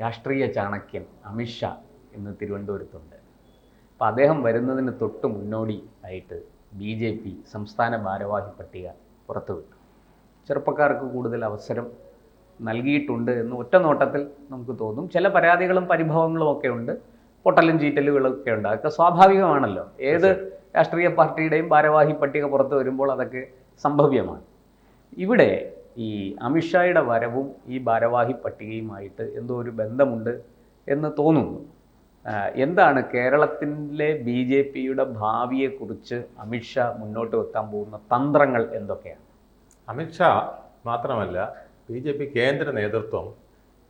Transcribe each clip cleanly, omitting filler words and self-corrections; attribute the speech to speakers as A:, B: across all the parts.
A: രാഷ്ട്രീയ ചാണക്യൻ അമിത്ഷാ ഇന്ന് തിരുവനന്തപുരത്തുണ്ട്. അപ്പോൾ അദ്ദേഹം വരുന്നതിന് തൊട്ട് മുന്നോടി ആയിട്ട് BJP സംസ്ഥാന ഭാരവാഹി പട്ടിക പുറത്തുവിട്ടു. ചെറുപ്പക്കാർക്ക് കൂടുതൽ അവസരം നൽകിയിട്ടുണ്ട് എന്ന് ഒറ്റ നോട്ടത്തിൽ നമുക്ക് തോന്നും. ചില പരാതികളും പരിഭവങ്ങളും ഒക്കെ ഉണ്ട്, പൊട്ടലും ചീറ്റലുകളൊക്കെ ഉണ്ട്. അതൊക്കെ സ്വാഭാവികമാണല്ലോ. ഏത് രാഷ്ട്രീയ പാർട്ടിയുടെയും ഭാരവാഹി പട്ടിക പുറത്തു വരുമ്പോൾ അതൊക്കെ സംഭവ്യമാണ്. ഇവിടെ ഈ അമിത്ഷായുടെ വരവും ഈ ഭാരവാഹി പട്ടികയുമായിട്ട് എന്തോ ഒരു ബന്ധമുണ്ട് എന്ന് തോന്നുന്നു. എന്താണ് കേരളത്തിലെ BJPയുടെ ഭാവിയെക്കുറിച്ച് അമിത്ഷാ മുന്നോട്ട് വെക്കാൻ പോകുന്ന തന്ത്രങ്ങൾ എന്തൊക്കെയാണ്?
B: അമിത്ഷാ മാത്രമല്ല, BJP കേന്ദ്ര നേതൃത്വം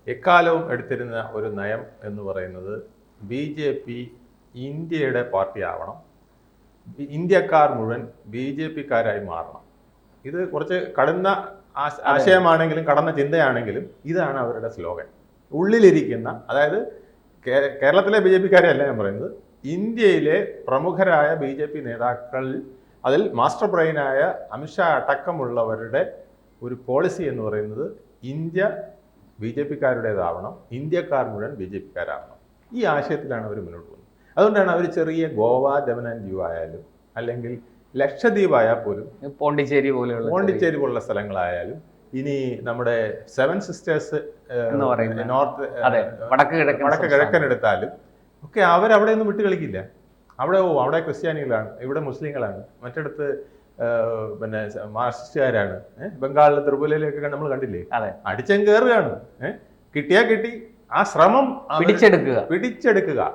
B: എക്കാലവും എടുത്തിരുന്ന ഒരു നയം എന്ന് പറയുന്നത് BJP ഇന്ത്യയുടെ പാർട്ടി ആവണം, ഇന്ത്യക്കാർ മുഴുവൻ BJPക്കാരായി മാറണം. ഇത് കുറച്ച് കടന്ന ആശയമാണെങ്കിലും കടന്ന ചിന്തയാണെങ്കിലും ഇതാണ് അവരുടെ സ്ലോഗൻ. ഉള്ളിലിരിക്കുന്ന, അതായത് കേരളത്തിലെ BJPക്കാരെയല്ല ഞാൻ പറയുന്നത്, ഇന്ത്യയിലെ പ്രമുഖരായ BJP നേതാക്കൾ, അതിൽ മാസ്റ്റർ ബ്രെയിനായ അമിത്ഷാ അടക്കമുള്ളവരുടെ ഒരു പോളിസി എന്ന് പറയുന്നത് ഇന്ത്യ BJPക്കാരുടേതാവണം, ഇന്ത്യക്കാർ മുഴുവൻ BJPക്കാരാവണം. ഈ ആശയത്തിലാണ് അവർ മുന്നോട്ട് പോകുന്നത്. അതുകൊണ്ടാണ് അവർ ചെറിയ ഗോവ, ദമൻ ആൻഡ് ദിയു ആയാലും അല്ലെങ്കിൽ ലക്ഷദ്വീപ് ആയാൽ പോലും, പോണ്ടിച്ചേരി പോലുള്ള സ്ഥലങ്ങളായാലും, ഇനി നമ്മുടെ 7 സിസ്റ്റേഴ്സ് നോർത്ത് വടക്ക് കിഴക്കൻ എടുത്താലും ഒക്കെ അവരവിടെ ഒന്നും വിട്ട് കളിക്കില്ല. അവിടെ ക്രിസ്ത്യാനികളാണ്, ഇവിടെ മുസ്ലിങ്ങളാണ്, മറ്റിടത്ത് പിന്നെ മാർക്സിസ്റ്റുകാരാണ്. ബംഗാളിലെ ത്രിപുരയിലൊക്കെ നമ്മൾ കണ്ടില്ലേ, അടിച്ചം കയറുകയാണ്. കിട്ടിയാ കിട്ടി. ആ ശ്രമം പിടിച്ചെടുക്കുക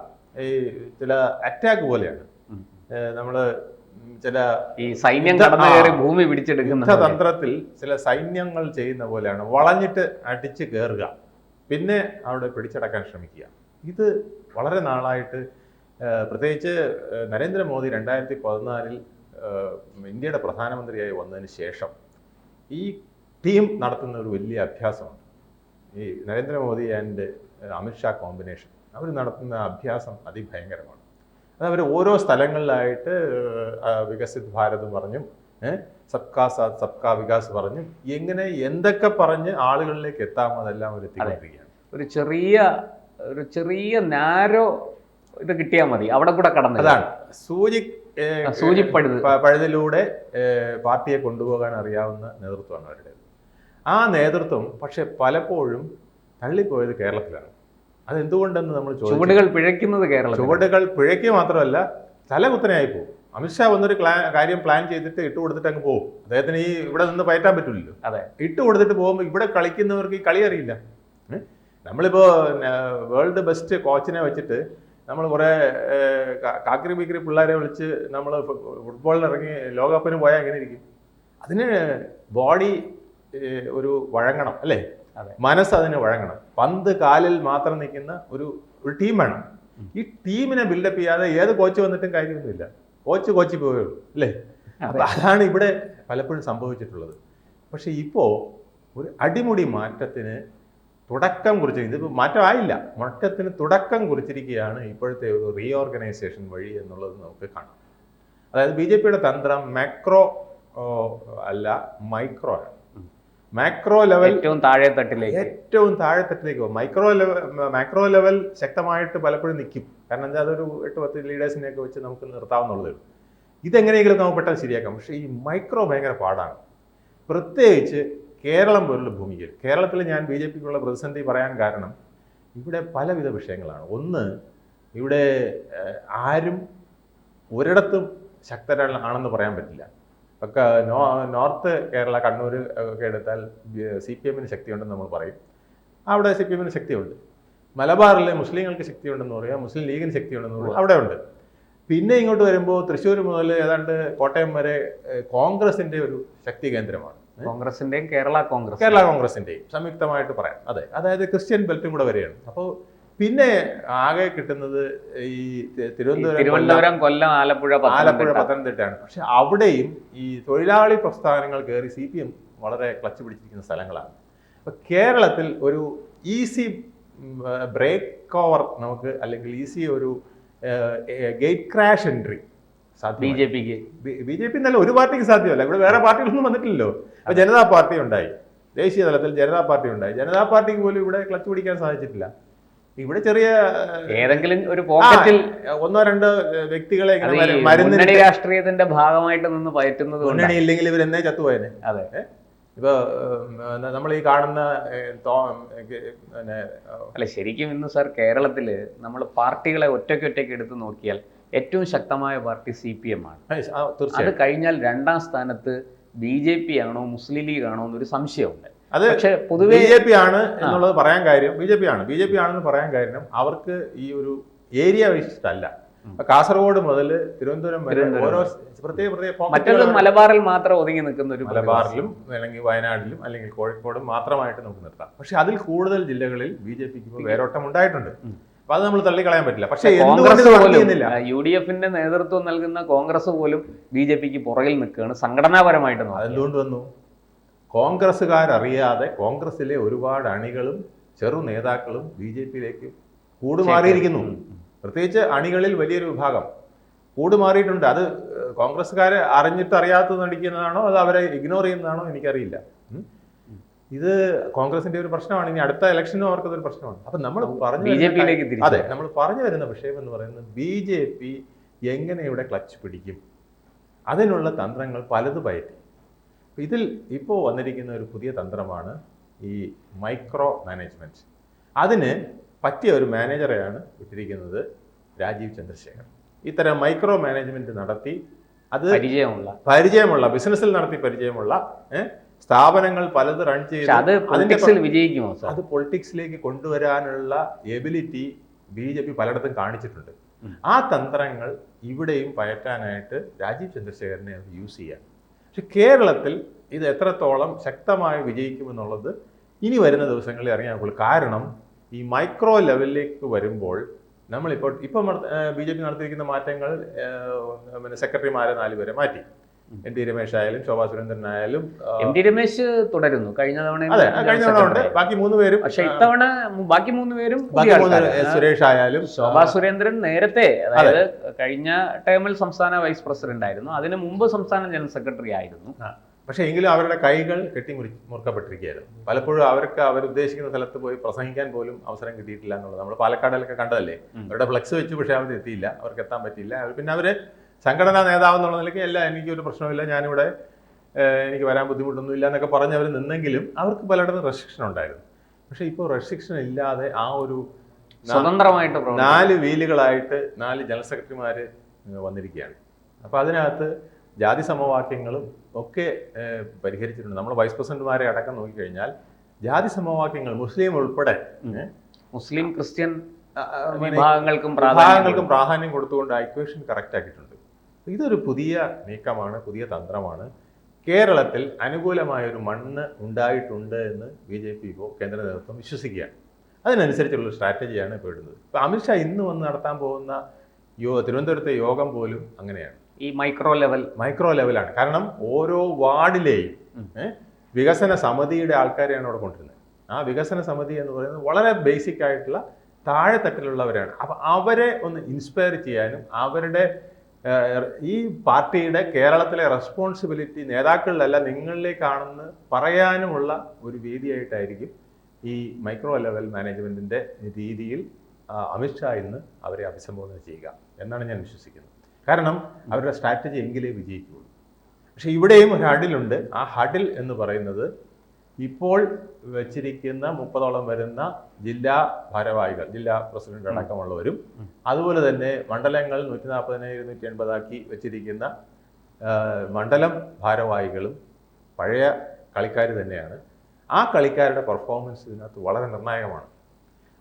B: ഈ ചില അറ്റാക്ക് പോലെയാണ്. നമ്മള് ചില
A: ഈ സൈന്യം കടന്നു കയറി ഭൂമി പിടിച്ചെടുക്കുന്ന
B: തന്ത്രത്തിൽ ചില സൈന്യങ്ങൾ ചെയ്യുന്ന പോലെയാണ്. വളഞ്ഞിട്ട് അടിച്ച് കയറുക, പിന്നെ അവിടെ പിടിച്ചടക്കാൻ ശ്രമിക്കുക. ഇത് വളരെ നാളായിട്ട്, പ്രത്യേകിച്ച് നരേന്ദ്രമോദി 2014 ഇന്ത്യയുടെ പ്രധാനമന്ത്രിയായി വന്നതിന് ശേഷം ഈ ടീം നടത്തുന്ന ഒരു വലിയ അഭ്യാസമുണ്ട്. ഈ നരേന്ദ്രമോദി ആൻഡ് അമിത്ഷാ കോമ്പിനേഷൻ, അവർ നടത്തുന്ന അഭ്യാസം അതിഭയങ്കരമാണ്. അത് അവർ ഓരോ സ്ഥലങ്ങളിലായിട്ട് വികസിത് ഭാരത് പറഞ്ഞും സബ്കാ സാത്ത് സബ്കാ വികാസ് പറഞ്ഞും എങ്ങനെ എന്തൊക്കെ പറഞ്ഞ് ആളുകളിലേക്ക് എത്താമോ അതെല്ലാം അവർ എത്തിക്കൊണ്ടിരിക്കുകയാണ്.
A: ഒരു ചെറിയ നാരോ ഇത് കിട്ടിയാൽ മതി, അവിടെ കൂടെ കടന്നു.
B: അതാണ് പഴുതിലൂടെ പാർട്ടിയെ കൊണ്ടുപോകാൻ അറിയാവുന്ന നേതൃത്വമാണ് അവരുടേത്. ആ നേതൃത്വം പക്ഷെ പലപ്പോഴും തള്ളിപ്പോയത് കേരളത്തിലാണ്. അതെന്തുകൊണ്ടെന്ന് നമ്മൾ
A: ചുവടുകൾ
B: പിഴയ്ക്കുക മാത്രമല്ല, തലകുത്തനെയായി പോകും. അമിത്ഷാ വന്നൊരു കാര്യം പ്ലാൻ ചെയ്തിട്ട് കൊടുത്തിട്ട് അങ്ങ് പോകും. അദ്ദേഹത്തിന് ഈ ഇവിടെ നിന്ന് പയറ്റാൻ പറ്റില്ലല്ലോ. കൊടുത്തിട്ട് പോകുമ്പോൾ ഇവിടെ കളിക്കുന്നവർക്ക് ഈ കളി അറിയില്ല. നമ്മളിപ്പോ വേൾഡ് ബെസ്റ്റ് കോച്ചിനെ വെച്ചിട്ട് നമ്മൾ കുറെ കാക്കിരി ബീക്കറി പിള്ളേരെ വിളിച്ച് നമ്മൾ ഫുട്ബോളിന് ഇറങ്ങി ലോകകപ്പിന് പോയാൽ എങ്ങനെ ഇരിക്കും? അതിന് ബോഡി ഒരു വഴങ്ങണം, അല്ലേ? മനസ്സ് അതിന് വഴങ്ങണം. പന്ത് കാലിൽ മാത്രം നിൽക്കുന്ന ഒരു ടീം വേണം. ഈ ടീമിനെ ബിൽഡപ്പ് ചെയ്യാതെ ഏത് കോച്ച് വന്നിട്ടും കാര്യമൊന്നുമില്ല. കോച്ച് പോവുകയുള്ളൂ, അല്ലേ? അപ്പൊ അതാണ് ഇവിടെ പലപ്പോഴും സംഭവിച്ചിട്ടുള്ളത്. പക്ഷെ ഇപ്പോ ഒരു അടിമുടി മാറ്റത്തിന് തുടക്കം കുറിച്ച്, ഇതിപ്പോൾ മാറ്റമായില്ല, മാറ്റത്തിന് തുടക്കം കുറിച്ചിരിക്കുകയാണ് ഇപ്പോഴത്തെ ഒരു റീഓർഗനൈസേഷൻ വഴി എന്നുള്ളത് നമുക്ക് കാണാം. അതായത് BJPയുടെ തന്ത്രം മാക്രോ അല്ല, മൈക്രോ ആണ്. മാക്രോ ലെവൽ ഏറ്റവും താഴെത്തട്ടിലേക്ക് പോകും. മാക്രോ ലെവൽ ശക്തമായിട്ട് പലപ്പോഴും നിൽക്കും. കാരണം എന്താ, അതൊരു 8-10 ലീഡേഴ്സിനെയൊക്കെ വെച്ച് നമുക്ക് നിർത്താവുന്നുള്ളതേ ഉള്ളൂ. ഇതെങ്ങനെയെങ്കിലും നമുക്ക് പെട്ടെന്ന് ശരിയാക്കാം. പക്ഷേ ഈ മൈക്രോ ഭയങ്കര പാടാണ്. പ്രത്യേകിച്ച് കേരളം പോലുള്ള ഭൂമിയിൽ. കേരളത്തിൽ ഞാൻ BJPക്കുള്ള പ്രതിസന്ധി പറയാൻ കാരണം ഇവിടെ പലവിധ വിഷയങ്ങളാണ്. ഒന്ന്, ഇവിടെ ആരും ഒരിടത്തും ശക്തരാണെന്ന് പറയാൻ പറ്റില്ല. ഒക്കെ നോർത്ത് കേരള, കണ്ണൂർ ഒക്കെ എടുത്താൽ CPMന് ശക്തിയുണ്ടെന്ന് നമ്മൾ പറയും. അവിടെ CPMന് ശക്തിയുണ്ട്. മലബാറിലെ മുസ്ലിങ്ങൾക്ക് ശക്തിയുണ്ടെന്ന് പറയാം, മുസ്ലിം ലീഗിന് ശക്തിയുണ്ടെന്ന് പറയും, അവിടെ ഉണ്ട്. പിന്നെ ഇങ്ങോട്ട് വരുമ്പോൾ തൃശ്ശൂർ മുതൽ ഏതാണ്ട് കോട്ടയം വരെ കോൺഗ്രസിന്റെ ഒരു ശക്തി കേന്ദ്രമാണ്.
A: കോൺഗ്രസിന്റെയും കേരള
B: കോൺഗ്രസിന്റെയും സംയുക്തമായിട്ട് പറയാം. അതെ, അതായത് ക്രിസ്ത്യൻ ബെൽറ്റും കൂടെ വരെയാണ്. അപ്പോൾ പിന്നെ ആകെ കിട്ടുന്നത് ഈ
A: തിരുവനന്തപുരം, കൊല്ലം, ആലപ്പുഴ,
B: പത്തനംതിട്ടയാണ്. പക്ഷെ അവിടെയും ഈ തൊഴിലാളി പ്രസ്ഥാനങ്ങൾ കയറി CPM വളരെ ക്ലച്ച് പിടിച്ചിരിക്കുന്ന സ്ഥലങ്ങളാണ്. അപ്പൊ കേരളത്തിൽ ഒരു ഈസി ബ്രേക്ക് ഓവർ നമുക്ക്, അല്ലെങ്കിൽ ഈസി ഒരു ഗേറ്റ് ക്രാഷ് എൻട്രി BJP എന്നല്ല, ഒരു പാർട്ടിക്ക് സാധ്യമല്ല. ഇവിടെ വേറെ പാർട്ടികളൊന്നും വന്നിട്ടില്ലല്ലോ. അപ്പൊ ജനതാ പാർട്ടി ഉണ്ടായി, ദേശീയ തലത്തിൽ ജനതാ പാർട്ടി ഉണ്ടായി. ജനതാ പാർട്ടിക്ക് പോലും ഇവിടെ ക്ലച്ച് പിടിക്കാൻ സാധിച്ചിട്ടില്ല. ഇവിടെ ചെറിയ
A: ഏതെങ്കിലും ഒരു പോക്കറ്റിൽ
B: ഒന്നോ രണ്ടോ വ്യക്തികളെ
A: മുന്നണി രാഷ്ട്രീയത്തിന്റെ ഭാഗമായിട്ട് നിന്ന് പയറ്റുന്നത്
B: മുന്നണി ഇല്ലെങ്കിൽ ഇവരെന്നേ ചത്തുപോയനെ.
A: അതെ,
B: ഇപ്പൊ നമ്മൾ ഈ കാണുന്ന
A: അല്ല ശരിക്കും ഇന്ന് സാർ കേരളത്തില് നമ്മൾ പാർട്ടികളെ ഒറ്റയ്ക്ക് എടുത്ത് നോക്കിയാൽ ഏറ്റവും ശക്തമായ പാർട്ടി CPM ആണ്. അത് കഴിഞ്ഞാൽ രണ്ടാം സ്ഥാനത്ത് BJP ആണോ മുസ്ലിം ലീഗ് ആണോ എന്നൊരു സംശയമുണ്ട്.
B: അത്
A: പക്ഷെ പൊതുവെ
B: BJP ആണ് എന്നുള്ളത് പറയാൻ കാര്യം, BJP ആണെന്ന് പറയാൻ കാരണം അവർക്ക് ഈ ഒരു ഏരിയ വിശിഷ്ടല്ല. കാസർഗോഡ് മുതൽ തിരുവനന്തപുരം വരെ ഓരോ
A: മറ്റുള്ള മലബാറിൽ മാത്രം ഒതുങ്ങി നിൽക്കുന്ന ഒരു
B: മലബാറിലും അല്ലെങ്കിൽ വയനാട്ടിലും അല്ലെങ്കിൽ കോഴിക്കോടും മാത്രമായിട്ട് നമുക്ക് നിർത്താം. പക്ഷെ അതിൽ കൂടുതൽ ജില്ലകളിൽ BJPക്ക് വേരോട്ടം ഉണ്ടായിട്ടുണ്ട്. അപ്പൊ അത് നമ്മൾ തള്ളിക്കളയാൻ പറ്റില്ല. പക്ഷെ
A: UDFന്റെ നേതൃത്വം നൽകുന്ന കോൺഗ്രസ് പോലും BJPക്ക് പുറകിൽ നിൽക്കുകയാണ് സംഘടനാപരമായിട്ട്.
B: അതെന്തുകൊണ്ട് വന്നു? കോൺഗ്രസ്സുകാരറിയാതെ കോൺഗ്രസിലെ ഒരുപാട് അണികളും ചെറു നേതാക്കളും BJPയിലേക്ക് കൂടുമാറിയിരിക്കുന്നു. പ്രത്യേകിച്ച് അണികളിൽ വലിയൊരു വിഭാഗം കൂടുമാറിയിട്ടുണ്ട്. അത് കോൺഗ്രസ്സുകാരെ അറിഞ്ഞിട്ട് അറിയാത്തത് നടിക്കുന്നതാണോ അത് അവരെ ഇഗ്നോർ ചെയ്യുന്നതാണോ എനിക്കറിയില്ല. ഇത് കോൺഗ്രസിന്റെ ഒരു പ്രശ്നമാണ്. ഇനി അടുത്ത ഇലക്ഷനും അവർക്കതൊരു പ്രശ്നമാണ്. അപ്പൊ നമ്മൾ നമ്മൾ പറഞ്ഞു വരുന്ന വിഷയം എന്ന് പറയുന്നത് BJP എങ്ങനെ ഇവിടെ ക്ലച്ച് പിടിക്കും, അതിനുള്ള തന്ത്രങ്ങൾ പലത് പയറ്റി. ഇതിൽ ഇപ്പോൾ വന്നിരിക്കുന്ന ഒരു പുതിയ തന്ത്രമാണ് ഈ മൈക്രോ മാനേജ്മെന്റ്. അതിന് പറ്റിയ ഒരു മാനേജറെയാണ് ഇട്ടിരിക്കുന്നത് രാജീവ് ചന്ദ്രശേഖർ. ഇത്തരം മൈക്രോ മാനേജ്മെന്റ് നടത്തി അത് പരിചയമുള്ള ബിസിനസ്സിൽ നടത്തി പരിചയമുള്ള സ്ഥാപനങ്ങൾ പലത് റൺ ചെയ്ത് അത് പൊളിറ്റിക്സിലേക്ക് കൊണ്ടുവരാനുള്ള എബിലിറ്റി BJP പലയിടത്തും കാണിച്ചിട്ടുണ്ട്. ആ തന്ത്രങ്ങൾ ഇവിടെയും പയറ്റാനായിട്ട് രാജീവ് ചന്ദ്രശേഖരനെ അത് യൂസ് ചെയ്യാം. പക്ഷെ കേരളത്തിൽ ഇത് എത്രത്തോളം ശക്തമായി വിജയിക്കുമെന്നുള്ളത് ഇനി വരുന്ന ദിവസങ്ങളിൽ അറിയാനുള്ളൂ. കാരണം ഈ മൈക്രോ ലെവലിലേക്ക് വരുമ്പോൾ നമ്മളിപ്പോൾ BJP നടത്തിയിരിക്കുന്ന മാറ്റങ്ങൾ സെക്രട്ടറിമാരെ 4 പേരെ മാറ്റി. MT രമേശ് ആയാലും ശോഭാ സുരേന്ദ്രൻ ആയാലും
A: MT രമേശ് തുടരുന്നു. കഴിഞ്ഞ തവണ
B: ഉണ്ട്. ബാക്കി 3 പേരും.
A: പക്ഷെ ഇത്തവണ ബാക്കി 3 പേരും
B: സുരേഷ് ആയാലും
A: ശോഭാ സുരേന്ദ്രൻ നേരത്തെ, അതായത് കഴിഞ്ഞ ടൈമിൽ സംസ്ഥാന വൈസ് പ്രസിഡന്റ് ആയിരുന്നു, അതിന് മുമ്പ് സംസ്ഥാന ജനറൽ സെക്രട്ടറി ആയിരുന്നു.
B: പക്ഷേ എങ്കിലും അവരുടെ കൈകൾ മുറുക്കപ്പെട്ടിരിക്കുകയായിരുന്നു. പലപ്പോഴും അവർക്ക് അവരുദ്ദേശിക്കുന്ന സ്ഥലത്ത് പോയി പ്രസംഗിക്കാൻ പോലും അവസരം കിട്ടിയിട്ടില്ല എന്നുള്ളത് നമ്മൾ പാലക്കാടിലൊക്കെ കണ്ടതല്ലേ. അവരുടെ ഫ്ലെക്സ് വെച്ച് പക്ഷേ അവർ എത്തിയില്ല, അവർക്ക് എത്താൻ പറ്റിയില്ല. പിന്നെ അവർ സംഘടനാ നേതാവ് എന്നുള്ള നിലയ്ക്ക് എനിക്കൊരു പ്രശ്നമില്ല, ഞാനിവിടെ എനിക്ക് വരാൻ ബുദ്ധിമുട്ടൊന്നുമില്ല എന്നൊക്കെ പറഞ്ഞ് അവർ നിന്നെങ്കിലും അവർക്ക് പലയിടത്തും റെസ്ട്രിക്ഷൻ ഉണ്ടായിരുന്നു. പക്ഷേ ഇപ്പോൾ റെസ്ട്രിക്ഷൻ ഇല്ലാതെ ആ ഒരു
A: സ്വതന്ത്രമായിട്ട്
B: 4 വീലുകളായിട്ട് 4 ജനറൽ സെക്രട്ടറിമാർ വന്നിരിക്കുകയാണ്. അപ്പോൾ അതിനകത്ത് ജാതി സമവാക്യങ്ങളും ഒക്കെ പരിഹരിച്ചിട്ടുണ്ട്. നമ്മൾ വൈസ് പ്രസിഡന്റുമാരെ അടക്കം നോക്കിക്കഴിഞ്ഞാൽ ജാതി സമവാക്യങ്ങൾ ഉൾപ്പെടെ
A: മുസ്ലിം ക്രിസ്ത്യൻ
B: വിഭാഗങ്ങൾക്കും പ്രാധാന്യം കൊടുത്തുകൊണ്ട് ഇക്വേഷൻ കറക്റ്റ് ആക്കിയിട്ടുണ്ട്. ഇതൊരു പുതിയ നീക്കമാണ്, പുതിയ തന്ത്രമാണ്. കേരളത്തിൽ അനുകൂലമായൊരു മണ്ണ് ഉണ്ടായിട്ടുണ്ട് എന്ന് BJP ഇപ്പോൾ കേന്ദ്ര നേതൃത്വം വിശ്വസിക്കുകയാണ്. അതിനനുസരിച്ചുള്ള സ്ട്രാറ്റജിയാണ് ഇപ്പോൾ ഇടുന്നത്. ഇപ്പോൾ അമിത്ഷാ ഇന്ന് വന്ന് നടത്താൻ പോകുന്ന തിരുവനന്തപുരത്തെ യോഗം പോലും അങ്ങനെയാണ്.
A: ഈ മൈക്രോ
B: ലെവലാണ്. കാരണം ഓരോ വാർഡിലെയും വികസന സമിതിയുടെ ആൾക്കാരെയാണ് അവിടെ കൊണ്ടുവരുന്നത്. ആ വികസന സമിതി എന്ന് പറയുന്നത് വളരെ ബേസിക് ആയിട്ടുള്ള താഴെത്തട്ടിലുള്ളവരാണ്. അപ്പം അവരെ ഒന്ന് ഇൻസ്പയർ ചെയ്യാനും അവരുടെ ഈ പാർട്ടിയുടെ കേരളത്തിലെ റെസ്പോൺസിബിലിറ്റി നേതാക്കളിലല്ല നിങ്ങളിലേക്കാണെന്ന് പറയാനുമുള്ള ഒരു വേദിയായിട്ടായിരിക്കും ഈ മൈക്രോ ലെവൽ മാനേജ്മെൻറ്റിൻ്റെ രീതിയിൽ അമിത്ഷാ ഇന്ന് അവരെ അഭിസംബോധന ചെയ്യുക എന്നാണ് ഞാൻ വിശ്വസിക്കുന്നത്. കാരണം അവരുടെ സ്ട്രാറ്റജി എങ്കിലേ വിജയിക്കുകയുള്ളൂ. പക്ഷേ ഇവിടെയും ഒരു ഹഡിലുണ്ട്. ആ ഹഡിൽ എന്ന് പറയുന്നത് ഇപ്പോൾ വെച്ചിരിക്കുന്ന 30ഓളം വരുന്ന ജില്ലാ ഭാരവാഹികൾ, ജില്ലാ പ്രസിഡന്റ് അടക്കമുള്ളവരും അതുപോലെ തന്നെ മണ്ഡലങ്ങൾ 140,280 ആക്കി വെച്ചിരിക്കുന്ന മണ്ഡലം ഭാരവാഹികളും പഴയ കളിക്കാർ തന്നെയാണ്. ആ കളിക്കാരുടെ പെർഫോമൻസ് ഇതിനകത്ത് വളരെ നിർണായകമാണ്.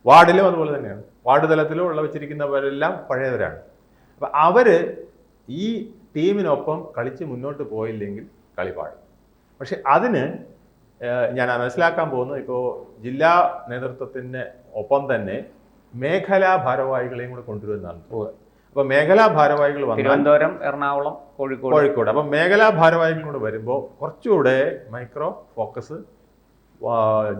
B: വാർഡിലും അതുപോലെ തന്നെയാണ്. വാർഡ് തലത്തിലും ഉള്ള വെച്ചിരിക്കുന്നവരെല്ലാം പഴയവരാണ്. അപ്പം അവർ ഈ ടീമിനൊപ്പം കളിച്ച് മുന്നോട്ട് പോയില്ലെങ്കിൽ കളി പാടും. പക്ഷെ അതിന് ഞാൻ മനസ്സിലാക്കാൻ പോകുന്നത് ഇപ്പോൾ ജില്ലാ നേതൃത്വത്തിന് ഒപ്പം തന്നെ മേഖലാ ഭാരവാഹികളെയും കൂടെ കൊണ്ടുവരുന്നതാണ്. അപ്പോൾ മേഖലാ ഭാരവാഹികൾ
A: തിരുവനന്തപുരം, എറണാകുളം,
B: കോഴിക്കോട്. അപ്പം മേഖലാ ഭാരവാഹികൾ കൂടെ വരുമ്പോൾ കുറച്ചുകൂടെ മൈക്രോ ഫോക്കസ്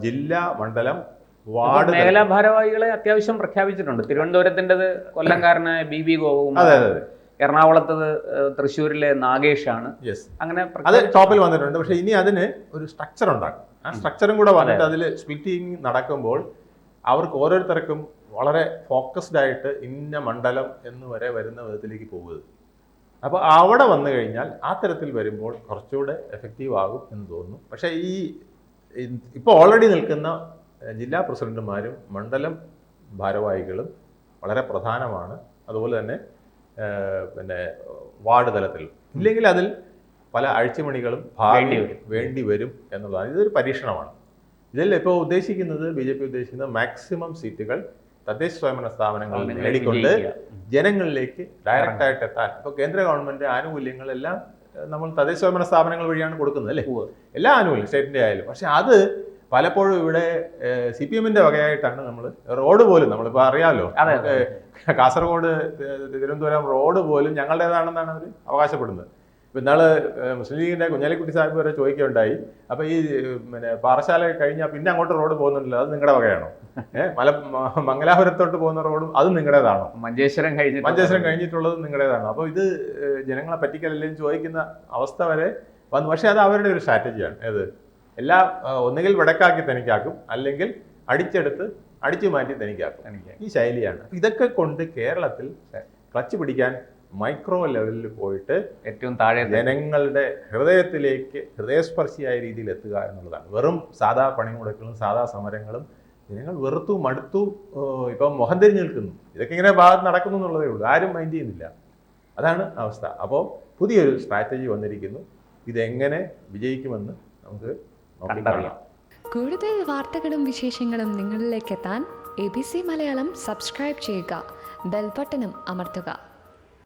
B: ജില്ലാ, മണ്ഡലം, വാർഡ്
A: മേഖലാ ഭാരവാഹികളെ അത്യാവശ്യം പ്രഖ്യാപിച്ചിട്ടുണ്ട്. തിരുവനന്തപുരത്തിൻ്റെത് കൊല്ലംകാരനായ BB ഗോപകുമാർ,
B: അതെ,
A: എറണാകുളത്തത് തൃശ്ശൂരിലെ നാഗേഷാണ്.
B: അങ്ങനെ അത് ടോപ്പിൽ വന്നിട്ടുണ്ട്. പക്ഷെ ഇനി അതിന് ഒരു സ്ട്രക്ചർ ഉണ്ടാക്കും. ആ സ്ട്രക്ചറും കൂടെ വന്നിട്ട് അതിൽ സ്പ്ലിറ്റിംഗ് നടക്കുമ്പോൾ അവർക്ക് ഓരോരുത്തർക്കും വളരെ ഫോക്കസ്ഡ് ആയിട്ട് ഇന്ന മണ്ഡലം എന്ന് വരെ വരുന്ന വിധത്തിലേക്ക് പോകുന്നത്. അപ്പോൾ അവിടെ വന്നു കഴിഞ്ഞാൽ ആ തരത്തിൽ വരുമ്പോൾ കുറച്ചുകൂടെ എഫക്റ്റീവ് ആകും എന്ന് തോന്നുന്നു. പക്ഷേ ഇപ്പോൾ ഓൾറെഡി നിൽക്കുന്ന ജില്ലാ പ്രസിഡന്റുമാരും മണ്ഡലം ഭാരവാഹികളും വളരെ പ്രധാനമാണ്. അതുപോലെ തന്നെ പിന്നെ വാർഡ് തലത്തിൽ ഇല്ലെങ്കിൽ അതിൽ പല അഴിച്ചുമണികളും വേണ്ടി വരും എന്നുള്ളതാണ്. ഇതൊരു പരീക്ഷണമാണ്. ഇതിൽ ഇപ്പോൾ ഉദ്ദേശിക്കുന്നത് BJP ഉദ്ദേശിക്കുന്നത് മാക്സിമം സീറ്റുകൾ തദ്ദേശ സ്വയംഭരണ സ്ഥാപനങ്ങളിൽ നേടിക്കൊണ്ട് ജനങ്ങളിലേക്ക് ഡയറക്റ്റായിട്ട് എത്താൻ. ഇപ്പോൾ കേന്ദ്ര ഗവൺമെൻറ് ആനുകൂല്യങ്ങളെല്ലാം നമ്മൾ തദ്ദേശ സ്വയംഭരണ സ്ഥാപനങ്ങൾ വഴിയാണ് കൊടുക്കുന്നത് അല്ലേ, എല്ലാ ആനുകൂല്യം സ്റ്റേറ്റിൻ്റെ ആയാലും. പക്ഷെ അത് പലപ്പോഴും ഇവിടെ CPM-ന്റെ വകയായിട്ടാണ് നമ്മൾ റോഡ് പോലും, നമ്മളിപ്പോൾ അറിയാമല്ലോ, കാസർഗോഡ് തിരുവനന്തപുരം റോഡ് പോലും ഞങ്ങളുടേതാണെന്നാണ് അവർ അവകാശപ്പെടുന്നത്. ഇപ്പം ഇന്നാള് മുസ്ലിം ലീഗിൻ്റെ കുഞ്ഞാലിക്കുട്ടി സാഹിബ് വരെ ചോദിക്കുകയുണ്ടായി, അപ്പോൾ ഈ പിന്നെ പാറശാല കഴിഞ്ഞാൽ പിന്നെ അങ്ങോട്ട് റോഡ് പോകുന്നുണ്ടല്ലോ, അത് നിങ്ങളുടെ വകയാണോ? മംഗലാപുരത്തോട്ട് പോകുന്ന റോഡും അത് നിങ്ങളുടേതാണോ?
A: മഞ്ചേശ്വരം
B: കഴിഞ്ഞിട്ടുള്ളത് നിങ്ങളുടേതാണോ? അപ്പോൾ ഇത് ജനങ്ങളെ പറ്റിക്കല്ലെന്ന് ചോദിക്കുന്ന അവസ്ഥ വരെ വന്നു. പക്ഷേ അത് അവരുടെ ഒരു സ്ട്രാറ്റജിയാണ്. എല്ലാം ഒന്നുകിൽ വടക്കാക്കി തനിക്കാക്കും, അല്ലെങ്കിൽ അടിച്ചു മാറ്റി തനിക്കാക്കും. ഈ ശൈലിയാണ്. ഇതൊക്കെ കൊണ്ട് കേരളത്തിൽ ക്ലച്ച് പിടിക്കാൻ മൈക്രോ ലെവലിൽ പോയിട്ട്
A: ഏറ്റവും താഴെ
B: ജനങ്ങളുടെ ഹൃദയത്തിലേക്ക് ഹൃദയസ്പർശിയായ രീതിയിൽ എത്തുക എന്നുള്ളതാണ്. വെറും സാധാ പണിമുടക്കുകളും സാധാ സമരങ്ങളും ജനങ്ങൾ വെറുത്തു മടുത്തു, ഇപ്പം മുഖം തിരിഞ്ഞു നിൽക്കുന്നു. ഇതൊക്കെ ഇങ്ങനെ ഭാഗത്ത് നടക്കുന്നു എന്നുള്ളതേ ഉള്ളൂ, ആരും മൈൻഡ് ചെയ്യുന്നില്ല. അതാണ് അവസ്ഥ. അപ്പോൾ പുതിയൊരു സ്ട്രാറ്റജി വന്നിരിക്കുന്നു. ഇതെങ്ങനെ വിജയിക്കുമെന്ന് നമുക്ക് നോക്കിക്കറിയാം.
C: കൂടുതൽ വാർത്തകളും വിശേഷങ്ങളും നിങ്ങളിലേക്ക് എത്താൻ ABC മലയാളം സബ്സ്ക്രൈബ് ചെയ്യുക, ബെൽ ബട്ടണും അമർത്തുക.